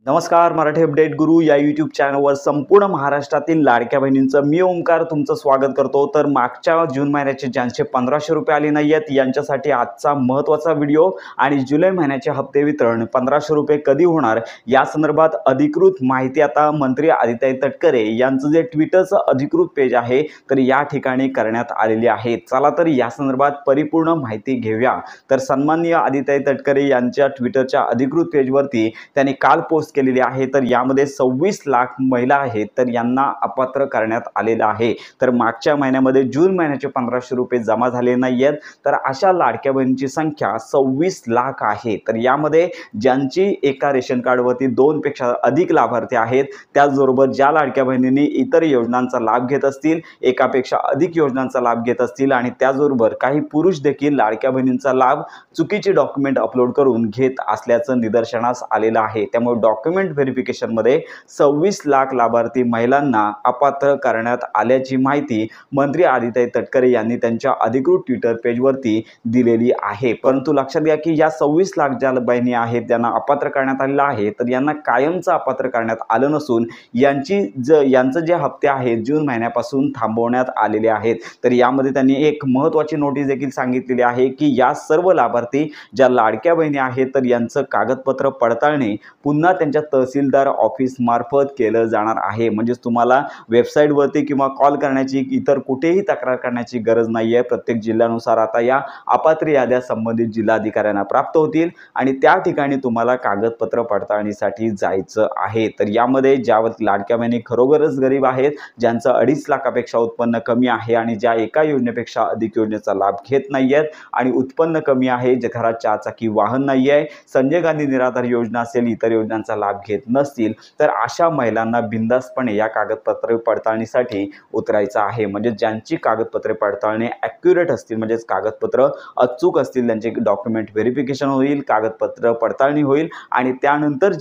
नमस्कार. मराठी अपडेट गुरु या यूट्यूब चॅनलवर संपूर्ण महाराष्ट्रातील लाडक्या बहिणींचं मी ओंकार तुमचं स्वागत करतो. तर मागच्या जून महिन्याचे ज्यांचे 1500 रुपये आले नाही आहेत यांच्यासाठी आजचा महत्त्वाचा व्हिडिओ आणि जुलै महिन्याचे हप्ते वितरण 1500 रुपये कधी होणार या संदर्भात अधिकृत माहिती आता मंत्री आदित्य तटकरे यांचं जे ट्विटरचं अधिकृत पेज आहे तर या ठिकाणी करण्यात आलेली आहे. चला तर या संदर्भात परिपूर्ण माहिती घेऊया. तर सन्माननीय आदित्य तटकरे यांच्या ट्विटरच्या अधिकृत पेजवरती त्यांनी काल पोस्ट केलेली आहे. तर यामध्ये 26 लाख महिला आहेत तर यांना अपात्र करण्यात आलेलं आहे. तर मागच्या महिन्यामध्ये जून महिन्याचे 1500 रुपये जमा झाले नाही आहेत तर अशा लाडक्या बहिणींची संख्या 26 लाख आहे. तर यामध्ये ज्यांची एका रेशन कार्डवरती 2 पेक्षा अधिक लाभार्थी आहेत, त्याचबरोबर ज्या लाडक्या बहिणींनी इतर योजनांचा लाभ घेत असतील, एकापेक्षा अधिक योजनांचा लाभ घेत असतील आणि त्याचबरोबर काही पुरुष देखील लाडक्या बहिणींचा लाभ चुकीचे डॉक्युमेंट अपलोड करून घेत असल्याचं निदर्शनास आलेलं आहे. त्यामुळे डॉक्युमेंट व्हेरिफिकेशनमध्ये 26 लाख लाभार्थी महिलांना अपात्र करण्यात आल्याची माहिती मंत्री आदित्य तटकरे यांनी त्यांच्या अधिकृत ट्विटर पेजवरती दिलेली आहे. परंतु लक्षात घ्या की या 26 लाख ज्या बहिणी आहेत त्यांना अपात्र करण्यात आलेलं आहे तर यांना कायमचं अपात्र करण्यात आलं नसून यांचं जे हप्ते आहेत जून महिन्यापासून थांबवण्यात आलेले आहेत. तर यामध्ये त्यांनी एक महत्त्वाची नोटीस देखील सांगितलेली आहे की या सर्व लाभार्थी ज्या लाडक्या बहिणी आहेत तर यांचं कागदपत्र पडताळणी पुन्हा त्यांच्या तहसीलदार ऑफिस मार्फत केलं जाणार आहे. म्हणजे तुम्हाला वेबसाईटवरती किंवा कॉल करण्याची, इतर कुठेही तक्रार करण्याची गरज नाही आहे. प्रत्येक जिल्ह्यानुसार आता या अपात्र याद्या संबंधित जिल्हाधिकाऱ्यांना प्राप्त होतील आणि त्या ठिकाणी तुम्हाला कागदपत्र पडताळणीसाठी जायचं आहे. तर यामध्ये ज्या लाडक्या बहिणी खरोखरच गरीब आहेत, ज्यांचं 2.5 लाखापेक्षा उत्पन्न कमी आहे आणि ज्या एका योजनेपेक्षा अधिक योजनेचा लाभ घेत नाही आहेत आणि उत्पन्न कमी आहे, जे घरात 4 चाकी वाहन नाही आहे, संजय गांधी निराधार योजना असेल, इतर योजनांचा लाभ घेत नसतील तर अशा महिलांना बिनधास्तपणे या कागदपत्र पडताळणीसाठी उतरायचं आहे. म्हणजे ज्यांची कागदपत्रे पडताळणी ॲक्युरेट असतील, म्हणजेच कागदपत्र अचूक असतील, त्यांचे डॉक्युमेंट व्हेरिफिकेशन होईल, कागदपत्र पडताळणी होईल आणि त्यानंतर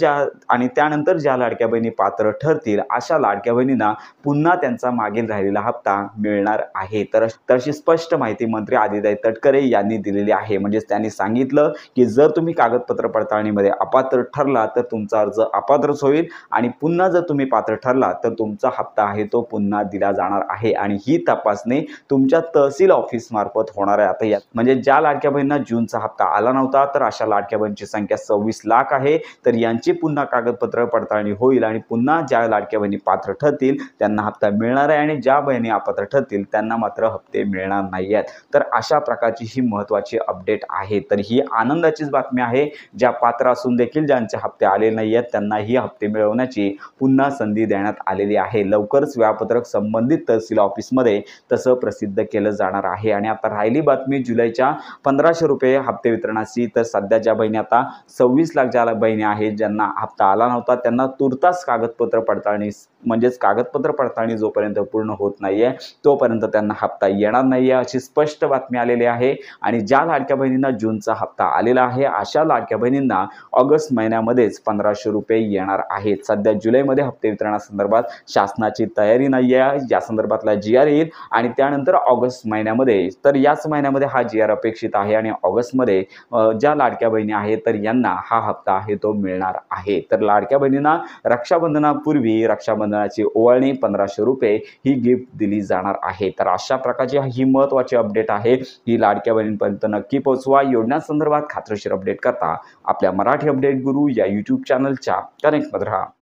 ज्या लाडक्या बहिणी पात्र ठरतील अशा लाडक्या बहिणींना पुन्हा त्यांचा मागील राहिलेला हप्ता मिळणार आहे. तर तशी स्पष्ट माहिती मंत्री आदित्य तटकरे यांनी दिलेली आहे. म्हणजेच त्यांनी सांगितलं की जर तुम्ही कागदपत्र पडताळणीमध्ये अपात्र ठरला तर तुमचा अर्ज अपात्रच होईल आणि पुन्हा जर तुम्ही पात्र ठरला तर तुमचा हप्ता आहे तो पुन्हा दिला जाणार आहे आणि ही तपासणी तुमच्या तहसील ऑफिस मार्फत होणार आहे. आता यात म्हणजे ज्या लाडक्या बहिणींना जूनचा हप्ता आला नव्हता तर अशा लाडक्या बहिणींची संख्या 26 लाख आहे. तर यांची पुन्हा कागदपत्र पडताळणी होईल आणि पुन्हा ज्या लाडक्या बहिणी पात्र ठरतील त्यांना हप्ता मिळणार आहे आणि ज्या बहिणी अपात्र ठरतील त्यांना मात्र हप्ते मिळणार नाही आहेत. तर अशा प्रकारची ही महत्त्वाची अपडेट आहे. तर ही आनंदाचीच बातमी आहे. ज्या पात्र असून देखील ज्यांचे हप्ते आले नाही आहेत त्यांना ही हप्ते मिळवण्याची पुन्हा संधी देण्यात आलेली आहे. लवकरच वेळापत्रक संबंधित तहसील ऑफिसमध्ये तसं प्रसिद्ध केलं जाणार आहे. आणि आता राहिली बातमी जुलैच्या 1500 रुपये हप्ते वितरणाची. तर सध्या ज्या बहिणी आता 26 लाख ज्या बहिणी आहेत ज्यांना हप्ता आला नव्हता त्यांना तुर्तास कागदपत्र पडताळणी, म्हणजेच कागदपत्र पडताळणी जोपर्यंत पूर्ण होत नाहीये तोपर्यंत त्यांना हप्ता येणार नाहीये अशी स्पष्ट बातमी आलेली आहे. आणि ज्या लाडक्या बहिणींना जूनचा हप्ता आलेला आहे अशा लाडक्या बहिणींना ऑगस्ट महिन्यामध्येच 1500 रुपये येणार आहेत. सध्या जुलैमध्ये हप्ते वितरणासंदर्भात शासनाची तयारी नाही आहे. या संदर्भातला GR येईल आणि त्यानंतर ऑगस्ट महिन्यामध्ये, तर याच महिन्यामध्ये हा GR अपेक्षित आहे आणि ऑगस्टमध्ये ज्या लाडक्या बहिणी आहेत तर यांना हा हप्ता आहे तो मिळणार आहे. तर लाडक्या बहिणींना रक्षाबंधनापूर्वी रक्षाबंधनाची ओवाळणी 1500 रुपये ही गिफ्ट दिली जाणार आहे. तर अशा प्रकारची ही महत्त्वाची अपडेट आहे. ही लाडक्या बहिणींपर्यंत नक्की पोहोचवा. योजनांसंदर्भात खात्रीशीर अपडेट करता आपल्या मराठी अपडेट गुरु या यूट्यूब चॅनलच्या कनेक्टमध्ये राहा.